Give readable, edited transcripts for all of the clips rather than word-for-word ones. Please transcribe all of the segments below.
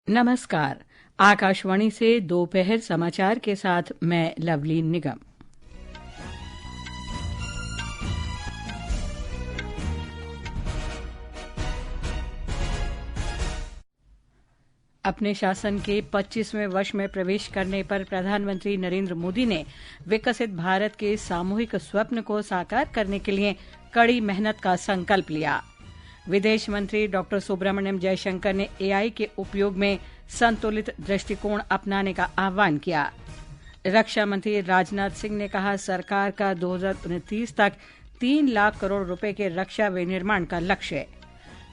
नमस्कार। आकाशवाणी से दोपहर समाचार के साथ मैं लवली निगम। अपने शासन के 25वें वर्ष में प्रवेश करने पर प्रधानमंत्री नरेंद्र मोदी ने विकसित भारत के सामूहिक स्वप्न को साकार करने के लिए कड़ी मेहनत का संकल्प लिया। विदेश मंत्री डॉक्टर सुब्रमण्यम जयशंकर ने एआई के उपयोग में संतुलित दृष्टिकोण अपनाने का आह्वान किया। रक्षा मंत्री राजनाथ सिंह ने कहा, सरकार का 2029 तक 3 लाख करोड़ रुपए के रक्षा विनिर्माण का लक्ष्य है।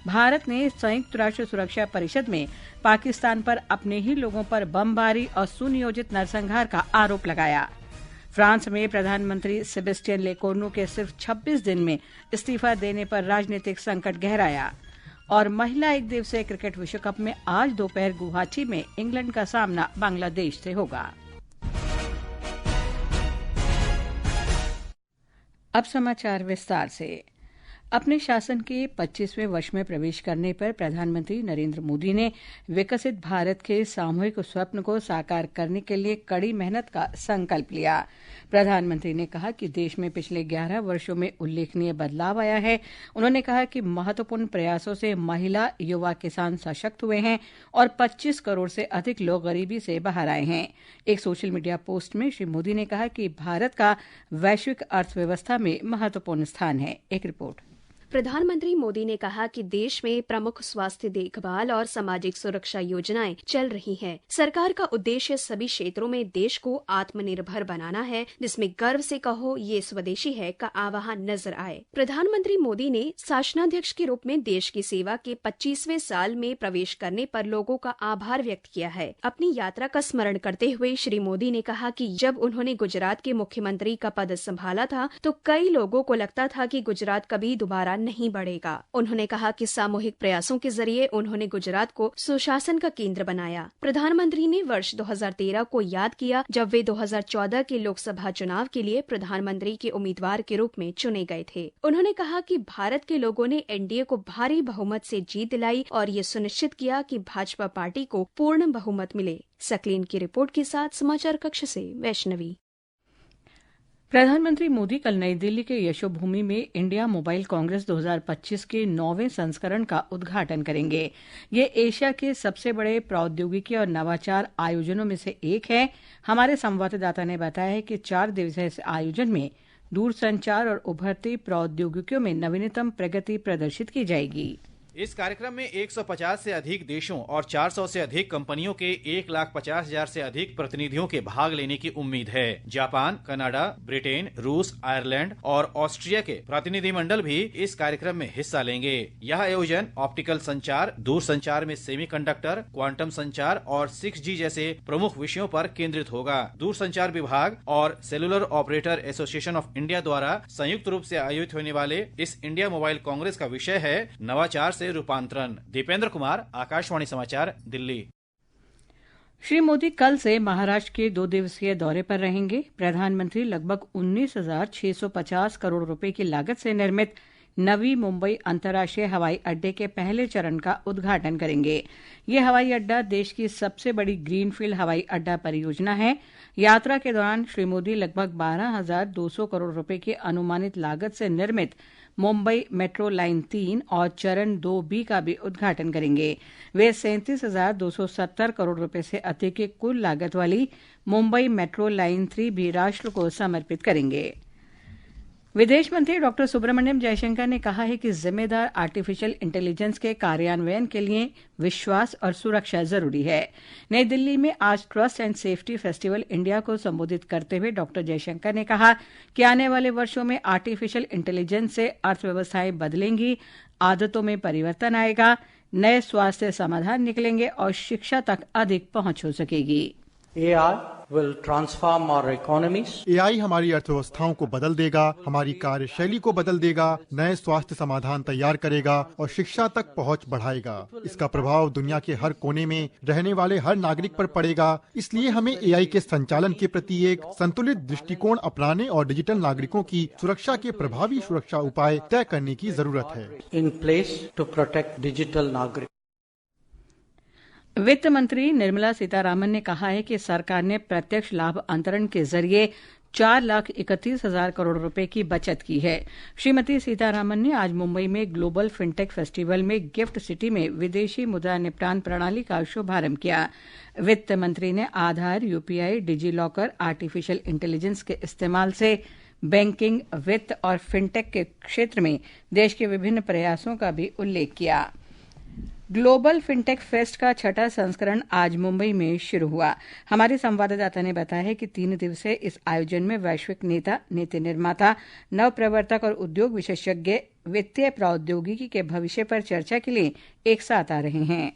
भारत ने संयुक्त राष्ट्र सुरक्षा परिषद में पाकिस्तान पर अपने ही लोगों पर बमबारी और सुनियोजित नरसंहार का आरोप लगाया। फ्रांस में प्रधानमंत्री सेबेस्टियन लेकोर्नू के सिर्फ 26 दिन में इस्तीफा देने पर राजनीतिक संकट गहराया। और महिला एक दिवसीय क्रिकेट विश्व कप में आज दोपहर गुवाहाटी में इंग्लैंड का सामना बांग्लादेश से होगा। अब समाचार विस्तार से। अपने शासन के 25वें वर्ष में प्रवेश करने पर प्रधानमंत्री नरेंद्र मोदी ने विकसित भारत के सामूहिक स्वप्न को साकार करने के लिए कड़ी मेहनत का संकल्प लिया। प्रधानमंत्री ने कहा कि देश में पिछले 11 वर्षों में उल्लेखनीय बदलाव आया है। उन्होंने कहा कि महत्वपूर्ण प्रयासों से महिला, युवा, किसान सशक्त हुए हैं और 25 करोड़ से अधिक लोग गरीबी से बाहर आए हैं। एक सोशल मीडिया पोस्ट में श्री मोदी ने कहा कि भारत का वैश्विक अर्थव्यवस्था में महत्वपूर्ण स्थान है। एक रिपोर्ट। प्रधानमंत्री मोदी ने कहा कि देश में प्रमुख स्वास्थ्य देखभाल और सामाजिक सुरक्षा योजनाएं चल रही हैं। सरकार का उद्देश्य सभी क्षेत्रों में देश को आत्मनिर्भर बनाना है, जिसमें गर्व से कहो ये स्वदेशी है का आह्वान नजर आए। प्रधानमंत्री मोदी ने शासनाध्यक्ष के रूप में देश की सेवा के 25वें साल में प्रवेश करने पर लोगों का आभार व्यक्त किया है। अपनी यात्रा का स्मरण करते हुए श्री मोदी ने कहा कि जब उन्होंने गुजरात के मुख्यमंत्री का पद संभाला था तो कई लोगों को लगता था कि गुजरात कभी दोबारा नहीं बढ़ेगा। उन्होंने कहा कि सामूहिक प्रयासों के जरिए उन्होंने गुजरात को सुशासन का केंद्र बनाया। प्रधानमंत्री ने वर्ष 2013 को याद किया जब वे 2014 के लोकसभा चुनाव के लिए प्रधानमंत्री के उम्मीदवार के रूप में चुने गए थे। उन्होंने कहा कि भारत के लोगों ने एनडीए को भारी बहुमत से जीत दिलाई और ये सुनिश्चित किया कि भाजपा पार्टी को पूर्ण बहुमत मिले। सकलीन की रिपोर्ट के साथ समाचार कक्ष से वैष्णवी। प्रधानमंत्री मोदी कल नई दिल्ली के यशोभूमि में इंडिया मोबाइल कांग्रेस 2025 के 9वें संस्करण का उद्घाटन करेंगे। ये एशिया के सबसे बड़े प्रौद्योगिकी और नवाचार आयोजनों में से एक है। हमारे संवाददाता ने बताया है कि 4 दिवसीय इस आयोजन में दूरसंचार और उभरती प्रौद्योगिकियों में नवीनतम प्रगति प्रदर्शित की जाएगी। इस कार्यक्रम में 150 से अधिक देशों और 400 से अधिक कंपनियों के 1,50,000 से अधिक प्रतिनिधियों के भाग लेने की उम्मीद है। जापान, कनाडा, ब्रिटेन, रूस, आयरलैंड और ऑस्ट्रिया के प्रतिनिधिमंडल भी इस कार्यक्रम में हिस्सा लेंगे। यह आयोजन ऑप्टिकल संचार, दूरसंचार में सेमीकंडक्टर, क्वांटम संचार और 6G जैसे प्रमुख विषयों पर केंद्रित होगा। दूरसंचार विभाग और cellular operator association of India द्वारा संयुक्त रूप से आयोजित होने वाले इस इंडिया मोबाइल कांग्रेस का विषय है नवाचार से रूपांतरण। दीपेंद्र कुमार, आकाशवाणी समाचार, दिल्ली। श्री मोदी कल से महाराष्ट्र के 2 दिवसीय दौरे पर रहेंगे। प्रधानमंत्री लगभग 19,650 करोड़ रुपए की लागत से निर्मित नवी मुंबई अंतर्राष्ट्रीय हवाई अड्डे के पहले चरण का उद्घाटन करेंगे। ये हवाई अड्डा देश की सबसे बड़ी ग्रीनफील्ड हवाई अड्डा परियोजना है। यात्रा के दौरान श्री मोदी लगभग 12,200 करोड़ रुपए की अनुमानित लागत से निर्मित मुंबई मेट्रो लाइन 3 और चरण 2B का भी उद्घाटन करेंगे। वे 37,270 करोड़ रुपए से अधिक की कुल लागत वाली मुंबई मेट्रो लाइन 3 भी राष्ट्र को समर्पित करेंगे। विदेश मंत्री डॉक्टर सुब्रमण्यम जयशंकर ने कहा है कि जिम्मेदार आर्टिफिशियल इंटेलिजेंस के कार्यान्वयन के लिए विश्वास और सुरक्षा जरूरी है। नई दिल्ली में आज trust and safety festival India को संबोधित करते हुए डॉक्टर जयशंकर ने कहा कि आने वाले वर्षों में आर्टिफिशियल इंटेलिजेंस से अर्थव्यवस्थाएं बदलेंगी, आदतों में परिवर्तन आएगा, नए स्वास्थ्य समाधान निकलेंगे और शिक्षा तक अधिक पहुंच हो सकेगी। AI will transform our economies. AI हमारी अर्थव्यवस्थाओं को बदल देगा, हमारी कार्यशैली को बदल देगा, नए स्वास्थ्य समाधान तैयार करेगा और शिक्षा तक पहुंच बढ़ाएगा। इसका प्रभाव दुनिया के हर कोने में रहने वाले हर नागरिक पर पड़ेगा। इसलिए हमें AI के संचालन के प्रति एक संतुलित दृष्टिकोण अपनाने और डिजिटल नागरिकों की सुरक्षा के प्रभावी सुरक्षा उपाय तय करने की जरूरत है। In place to protect digital नागरिक। वित्त मंत्री निर्मला सीतारामन ने कहा है कि सरकार ने प्रत्यक्ष लाभ अंतरण के जरिए 4,31,000 करोड़ रुपए की बचत की है। श्रीमती सीतारामन ने आज मुंबई में ग्लोबल फिनटेक फेस्टिवल में गिफ्ट सिटी में विदेशी मुद्रा निपटान प्रणाली का शुभारंभ किया। वित्त मंत्री ने आधार, UPI, digi locker, artificial intelligence के इस्तेमाल से बैंकिंग, वित्त और फिनटेक के क्षेत्र में देश के विभिन्न प्रयासों का भी उल्लेख किया। ग्लोबल फिनटेक फेस्ट का 6वां संस्करण आज मुंबई में शुरू हुआ। हमारे संवाददाता ने बताया है कि 3 दिवसीय इस आयोजन में वैश्विक नेता, नीति निर्माता, नवप्रवर्तक और उद्योग विशेषज्ञ वित्तीय प्रौद्योगिकी के भविष्य पर चर्चा के लिए एक साथ आ रहे हैं।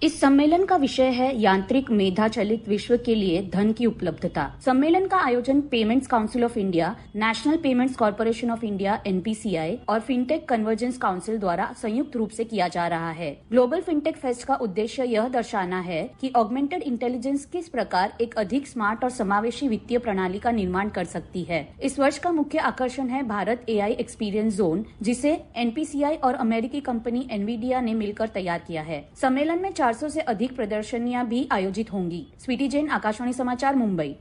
इस सम्मेलन का विषय है यांत्रिक मेधा चलित विश्व के लिए धन की उपलब्धता। सम्मेलन का आयोजन payments council of India, national payments corporation of India (NPCI) और फिनटेक कन्वर्जेंस काउंसिल द्वारा संयुक्त रूप से किया जा रहा है। ग्लोबल फिनटेक फेस्ट का उद्देश्य यह दर्शाना है कि ऑगमेंटेड इंटेलिजेंस किस प्रकार एक अधिक स्मार्ट और समावेशी वित्तीय प्रणाली का निर्माण कर सकती है। इस वर्ष का मुख्य आकर्षण है भारत AI एक्सपीरियंस जोन, जिसे NPCI और अमेरिकी कंपनी NVIDIA ने मिलकर तैयार किया है। सम्मेलन में 400 से अधिक प्रदर्शनियां भी आयोजित होंगी। स्वीटी जैन, आकाशवाणी समाचार, मुंबई।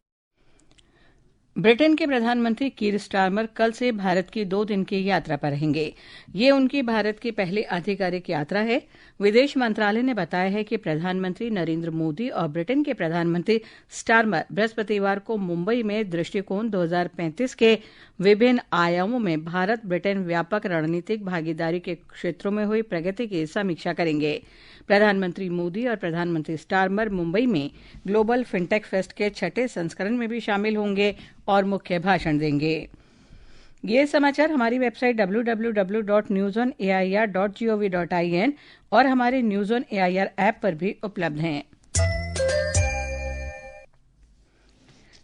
ब्रिटेन के प्रधानमंत्री कीर स्टारमर कल से भारत की 2 दिन की यात्रा पर रहेंगे। ये उनकी भारत की पहली आधिकारिक यात्रा है। विदेश मंत्रालय ने बताया है कि प्रधानमंत्री नरेंद्र मोदी और ब्रिटेन के प्रधानमंत्री स्टारमर बृहस्पतिवार को मुंबई में दृष्टिकोण 2035 के विभिन्न आयामों में भारत ब्रिटेन व्यापक रणनीतिक भागीदारी के क्षेत्रों में हुई प्रगति की समीक्षा करेंगे। प्रधानमंत्री मोदी और प्रधानमंत्री स्टारमर मुंबई में ग्लोबल फिनटेक फेस्ट के 6वें संस्करण में भी शामिल होंगे और मुख्य भाषण देंगे। ये समाचार हमारी वेबसाइट www.newsonair.gov.in और हमारे न्यूज ऑन एआईआर ऐप पर भी उपलब्ध हैं।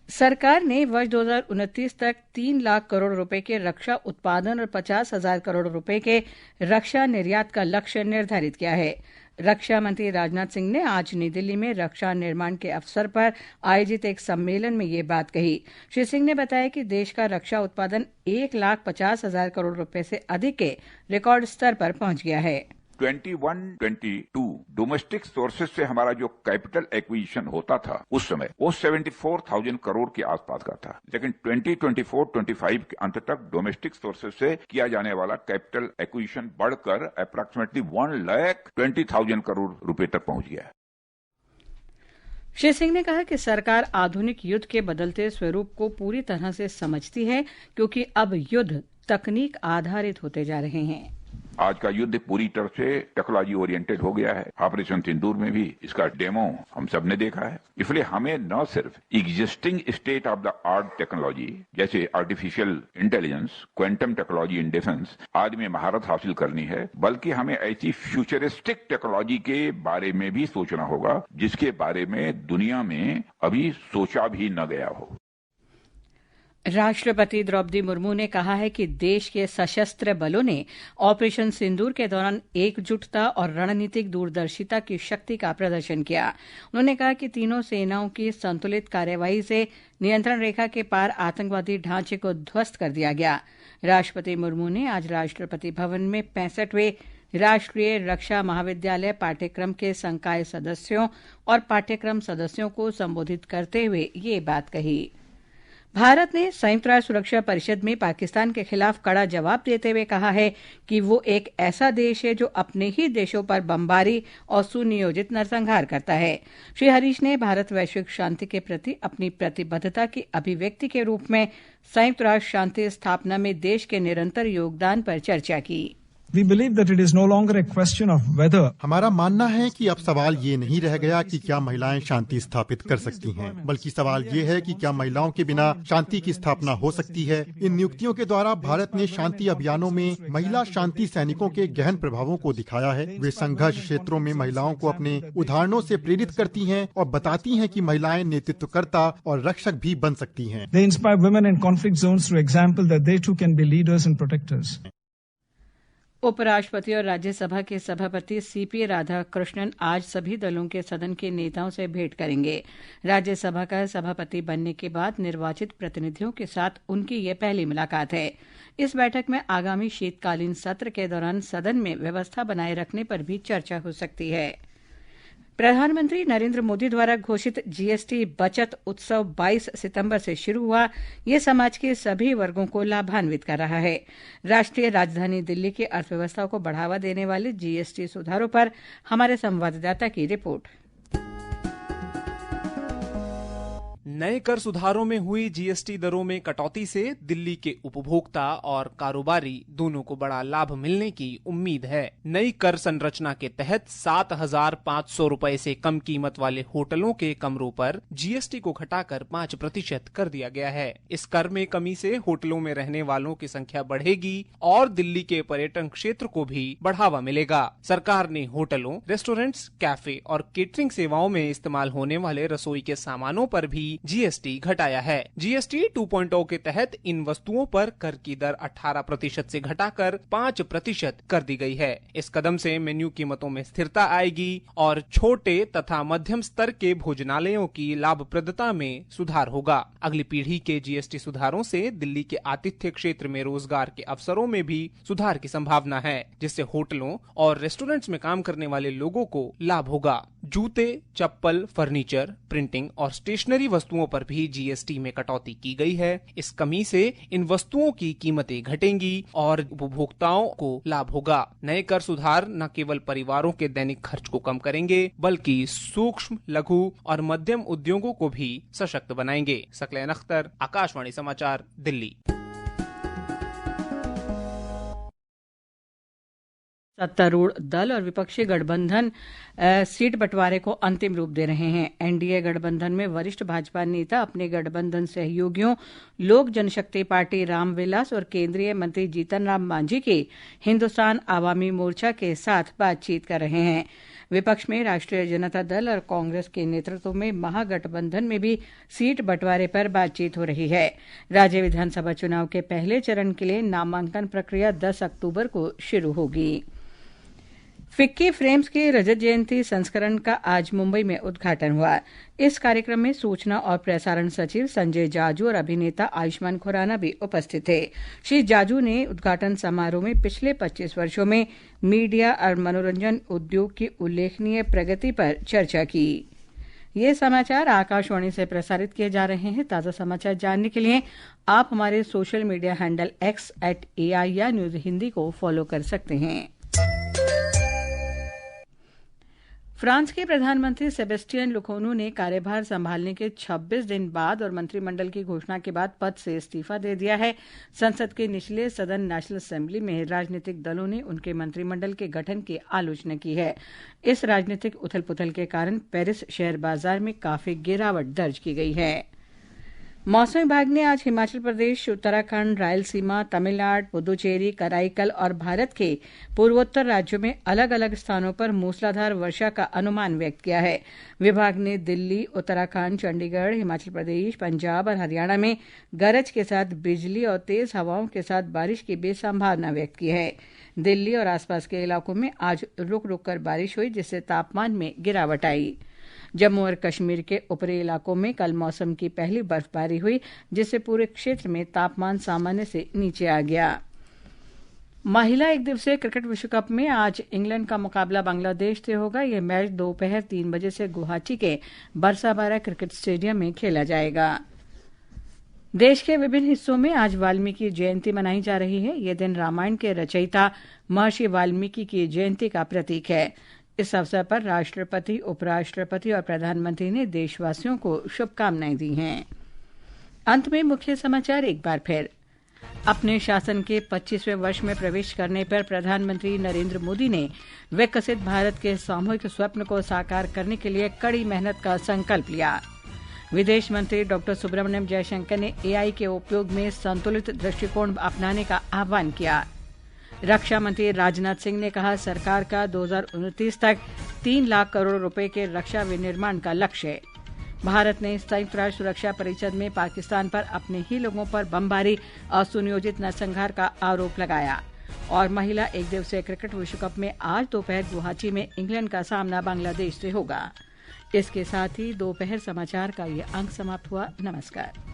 सरकार ने वर्ष 2029 तक 3 लाख करोड़ रुपए के रक्षा उत्पादन और 50,000 करोड़ रुपए के रक्षा निर्यात का लक्ष्य निर्धारित किया है। रक्षा मंत्री राजनाथ सिंह ने आज नई दिल्ली में रक्षा निर्माण के अवसर पर आयोजित एक सम्मेलन में ये बात कही। श्री सिंह ने बताया कि देश का रक्षा उत्पादन 1,50,000 करोड़ रुपए से अधिक के रिकॉर्ड स्तर पर पहुंच गया है। 21-22 डोमेस्टिक सोर्सेज से हमारा जो कैपिटल एक्विजिशन होता था उस समय वो 74,000 करोड़ के आसपास का था, लेकिन 2024-25 के अंत तक डोमेस्टिक सोर्सेज से किया जाने वाला कैपिटल एक्विजिशन बढ़कर अप्रॉक्सीमेटली 1,20,000 करोड़ रुपए तक पहुंच गया है। श्री सिंह ने कहा कि सरकार आधुनिक युद्ध के बदलते स्वरूप को पूरी तरह से समझती है, क्योंकि अब युद्ध तकनीक आधारित होते जा रहे हैं। आज का युद्ध पूरी तरह से टेक्नोलॉजी ओरिएंटेड हो गया है। ऑपरेशन सिंदूर में भी इसका डेमो हम सब ने देखा है। इसलिए हमें न सिर्फ existing state of the art technology जैसे artificial intelligence, quantum technology in defence आदि में महारत हासिल करनी है, बल्कि हमें ऐसी फ्यूचरिस्टिक टेक्नोलॉजी के बारे में भी सोचना होगा जिसके बारे में दुनिया में अभी सोचा भी न गया हो। राष्ट्रपति द्रौपदी मुर्मू ने कहा है कि देश के सशस्त्र बलों ने ऑपरेशन सिंदूर के दौरान एकजुटता और रणनीतिक दूरदर्शिता की शक्ति का प्रदर्शन किया। उन्होंने कहा कि तीनों सेनाओं की संतुलित कार्रवाई से नियंत्रण रेखा के पार आतंकवादी ढांचे को ध्वस्त कर दिया गया। राष्ट्रपति मुर्मू ने आज राष्ट्रपति भवन में 65वें राष्ट्रीय रक्षा महाविद्यालय पाठ्यक्रम के संकाय सदस्यों और पाठ्यक्रम सदस्यों को संबोधित करते हुए ये बात कही। भारत ने संयुक्त राष्ट्र सुरक्षा परिषद में पाकिस्तान के खिलाफ कड़ा जवाब देते हुए कहा है कि वो एक ऐसा देश है जो अपने ही देशों पर बमबारी और सुनियोजित नरसंहार करता है। श्री हरीश ने भारत वैश्विक शांति के प्रति अपनी प्रतिबद्धता की अभिव्यक्ति के रूप में संयुक्त राष्ट्र शांति स्थापना में देश के निरंतर योगदान पर चर्चा की। We believe that it is no longer a question of whether. हमारा मानना है कि अब सवाल ये नहीं रह गया कि क्या महिलाएं शांति स्थापित कर सकती हैं, बल्कि सवाल ये है कि क्या महिलाओं के बिना शांति की स्थापना हो सकती है। इन नियुक्तियों के द्वारा भारत ने शांति अभियानों में महिला शांति सैनिकों के गहन प्रभावों को दिखाया है। वे संघर्ष क्षेत्रों में महिलाओं को अपने उदाहरणों से प्रेरित करती हैं और बताती हैं कि महिलाएं नेतृत्वकर्ता और रक्षक भी बन सकती हैं। They inspire women in conflict zones through example that they too can be leaders and protectors. उपराष्ट्रपति और राज्यसभा के सभापति सीपी राधाकृष्णन आज सभी दलों के सदन के नेताओं से भेंट करेंगे। राज्यसभा का सभापति बनने के बाद निर्वाचित प्रतिनिधियों के साथ उनकी ये पहली मुलाकात है। इस बैठक में आगामी शीतकालीन सत्र के दौरान सदन में व्यवस्था बनाए रखने पर भी चर्चा हो सकती है। प्रधानमंत्री नरेंद्र मोदी द्वारा घोषित जीएसटी बचत उत्सव 22 सितंबर से शुरू हुआ। ये समाज के सभी वर्गों को लाभान्वित कर रहा है। राष्ट्रीय राजधानी दिल्ली की अर्थव्यवस्था को बढ़ावा देने वाले जीएसटी सुधारों पर हमारे संवाददाता की रिपोर्ट। नए कर सुधारों में हुई जीएसटी दरों में कटौती से दिल्ली के उपभोक्ता और कारोबारी दोनों को बड़ा लाभ मिलने की उम्मीद है। नई कर संरचना के तहत 7,500 रुपए से कम कीमत वाले होटलों के कमरों पर जीएसटी को घटाकर 5% कर दिया गया है। इस कर में कमी से होटलों में रहने वालों की संख्या बढ़ेगी और दिल्ली के पर्यटन क्षेत्र को भी बढ़ावा मिलेगा। सरकार ने होटलों, रेस्टोरेंट्स, कैफे और केटरिंग सेवाओं में इस्तेमाल होने वाले रसोई के सामानों पर भी जीएसटी घटाया है। जीएसटी 2.0 के तहत इन वस्तुओं पर कर की दर 18% से घटाकर 5% कर दी गई है। इस कदम से मेन्यू कीमतों में स्थिरता आएगी और छोटे तथा मध्यम स्तर के भोजनालयों की लाभप्रदता में सुधार होगा। अगली पीढ़ी के जीएसटी सुधारों से दिल्ली के आतिथ्य क्षेत्र में रोजगार के अवसरों में भी सुधार की संभावना है, जिससे होटलों और रेस्टोरेंट्स में काम करने वाले लोगों को लाभ होगा। जूते, चप्पल, फर्नीचर, प्रिंटिंग और स्टेशनरी वस्तुओं पर भी जीएसटी में कटौती की गई है। इस कमी से इन वस्तुओं की कीमतें घटेंगी और उपभोक्ताओं को लाभ होगा। नए कर सुधार न केवल परिवारों के दैनिक खर्च को कम करेंगे, बल्कि सूक्ष्म, लघु और मध्यम उद्योगों को भी सशक्त बनाएंगे। सकलैन अख्तर, आकाशवाणी समाचार, दिल्ली। सत्तारूढ़ दल और विपक्षी गठबंधन सीट बंटवारे को अंतिम रूप दे रहे हैं। एनडीए गठबंधन में वरिष्ठ भाजपा नेता अपने गठबंधन सहयोगियों लोक जनशक्ति पार्टी रामविलास और केंद्रीय मंत्री जीतन राम मांझी के हिंदुस्तान आवामी मोर्चा के साथ बातचीत कर रहे हैं। विपक्ष में राष्ट्रीय जनता दल और कांग्रेस के नेतृत्व में महागठबंधन में भी सीट बंटवारे पर बातचीत हो रही है। राज्य विधानसभा चुनाव के पहले चरण के लिए नामांकन प्रक्रिया 10 अक्टूबर को शुरू होगी। फिक्की फ्रेम्स के रजत जयंती संस्करण का आज मुंबई में उद्घाटन हुआ। इस कार्यक्रम में सूचना और प्रसारण सचिव संजय जाजू और अभिनेता आयुष्मान खुराना भी उपस्थित थे। श्री जाजू ने उद्घाटन समारोह में पिछले 25 वर्षों में मीडिया और मनोरंजन उद्योग की उल्लेखनीय प्रगति पर चर्चा की। ये समाचार आकाशवाणी से प्रसारित किए जा रहे हैं। ताज़ा समाचार जानने के लिए आप हमारे social media handle x@AIR news Hindi को फॉलो कर सकते हैं। फ्रांस के प्रधानमंत्री सेबेस्टियन लुकोनू ने कार्यभार संभालने के 26 दिन बाद और मंत्रिमंडल की घोषणा के बाद पद से इस्तीफा दे दिया है। संसद के निचले सदन नेशनल असेंबली में राजनीतिक दलों ने उनके मंत्रिमंडल के गठन की आलोचना की है। इस राजनीतिक उथल पुथल के कारण पेरिस शेयर बाजार में काफी गिरावट दर्ज की गई है। मौसम विभाग ने आज हिमाचल प्रदेश, उत्तराखंड, रायलसीमा, तमिलनाडु, पुदुचेरी, कराईकल और भारत के पूर्वोत्तर राज्यों में अलग अलग स्थानों पर मूसलाधार वर्षा का अनुमान व्यक्त किया है। विभाग ने दिल्ली, उत्तराखंड, चंडीगढ़, हिमाचल प्रदेश, पंजाब और हरियाणा में गरज के साथ बिजली और तेज हवाओं के साथ बारिश की भी संभावना व्यक्त की है। दिल्ली और आसपास के इलाकों में आज रुक रुक कर बारिश हुई, जिससे तापमान में गिरावट आई। जम्मू और कश्मीर के ऊपरी इलाकों में कल मौसम की पहली बर्फबारी हुई, जिससे पूरे क्षेत्र में तापमान सामान्य से नीचे आ गया। महिला एक दिवसीय क्रिकेट विश्व कप में आज इंग्लैंड का मुकाबला बांग्लादेश से होगा। यह मैच दोपहर 3 बजे से गुवाहाटी के बरसाबारा क्रिकेट स्टेडियम में खेला जाएगा। देश के विभिन्न हिस्सों में आज वाल्मीकि जयंती मनाई जा रही है। यह दिन रामायण के रचयिता महर्षि वाल्मीकि की जयंती का प्रतीक है। इस अवसर पर राष्ट्रपति, उपराष्ट्रपति और प्रधानमंत्री ने देशवासियों को शुभकामनाएं दी हैं। अंत में मुख्य समाचार एक बार फिर। अपने शासन के 25वें वर्ष में प्रवेश करने पर प्रधानमंत्री नरेंद्र मोदी ने विकसित भारत के सामूहिक स्वप्न को साकार करने के लिए कड़ी मेहनत का संकल्प लिया। विदेश मंत्री डॉ. सुब्रमण्यम जयशंकर ने AI के उपयोग में संतुलित दृष्टिकोण अपनाने का आह्वान किया। रक्षा मंत्री राजनाथ सिंह ने कहा, सरकार का 2029 तक 3 लाख करोड़ रुपए के रक्षा विनिर्माण का लक्ष्य है। भारत ने संयुक्त राष्ट्र सुरक्षा परिषद में पाकिस्तान पर अपने ही लोगों पर बमबारी और सुनियोजित नरसंहार का आरोप लगाया। और महिला एक दिवसीय क्रिकेट विश्व कप में आज दोपहर गुवाहाटी में इंग्लैंड का सामना बांग्लादेश से होगा। इसके साथ ही दोपहर समाचार का ये अंक समाप्त हुआ। नमस्कार।